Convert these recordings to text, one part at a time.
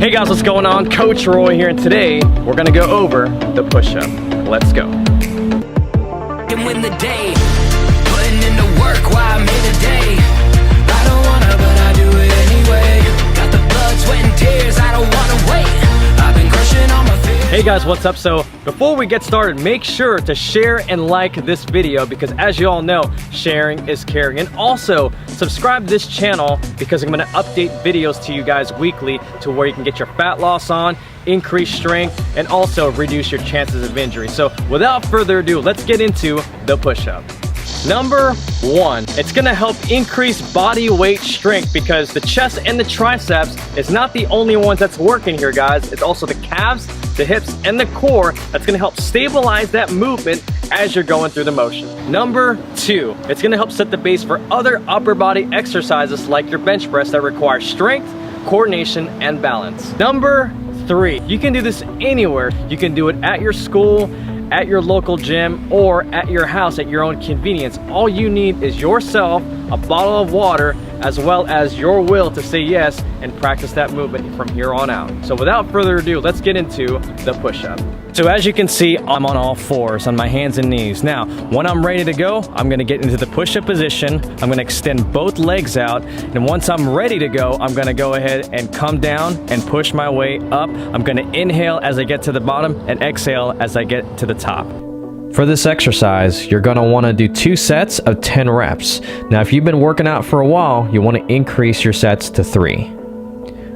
Hey guys, what's going on? Coach Roy here, and today we're gonna go over the push-up. Let's go. And win the day, putting in the work while I'm here today. I don't wanna, but I do it anyway. Got the blood, sweat, and tears, I don't wanna wait. I've been crushing all my fears. Hey guys, what's up? So before we get started, make sure to share and like this video because as you all know, sharing is caring. And also subscribe to this channel because I'm gonna update videos to you guys weekly to where you can get your fat loss on, increase strength, and also reduce your chances of injury. So without further ado, let's get into the push-up. Number one, it's gonna help increase body weight strength because the chest and the triceps is not the only ones that's working here, guys. It's also the calves, the hips, and the core that's gonna help stabilize that movement as you're going through the motion. Number two, it's gonna help set the base for other upper body exercises like your bench press that require strength, coordination, and balance. Number three, you can do this anywhere. You can do it at your school, at your local gym, or at your house at your own convenience. All you need is yourself, a bottle of water, as well as your will to say yes and practice that movement from here on out. So without further ado, let's get into the push-up. So as you can see, I'm on all fours, on my hands and knees. Now, when I'm ready to go, I'm gonna get into the push-up position. I'm gonna extend both legs out. And once I'm ready to go, I'm gonna go ahead and come down and push my way up. I'm gonna inhale as I get to the bottom and exhale as I get to the top. For this exercise, you're gonna wanna do 2 sets of 10 reps. Now, if you've been working out for a while, you wanna increase your sets to 3.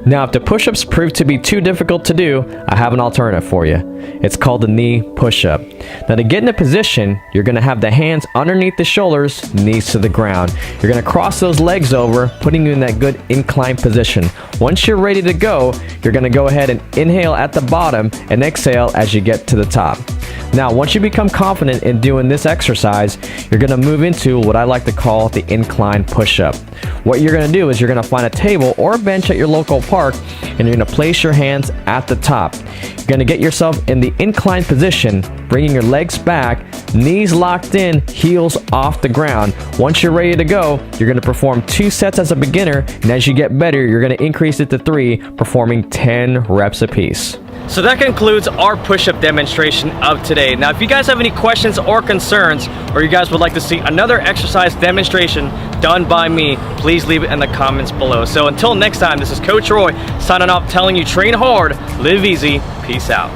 Now, if the push-ups prove to be too difficult to do, I have an alternative for you. It's called the knee push-up. Now, to get in a position, you're gonna have the hands underneath the shoulders, knees to the ground. You're gonna cross those legs over, putting you in that good incline position. Once you're ready to go, you're gonna go ahead and inhale at the bottom and exhale as you get to the top. Now, once you become confident in doing this exercise, you're gonna move into what I like to call the incline push-up. What you're gonna do is you're gonna find a table or a bench at your local park and you're gonna place your hands at the top. You're gonna get yourself in the incline position, bringing your legs back, knees locked in, heels off the ground. Once you're ready to go, you're gonna perform 2 sets as a beginner, and as you get better, you're gonna increase it to 3, performing 10 reps apiece. So that concludes our push-up demonstration of today. Now, if you guys have any questions or concerns, or you guys would like to see another exercise demonstration done by me, please leave it in the comments below. So until next time, this is Coach Roy signing off, telling you train hard, live easy, peace out.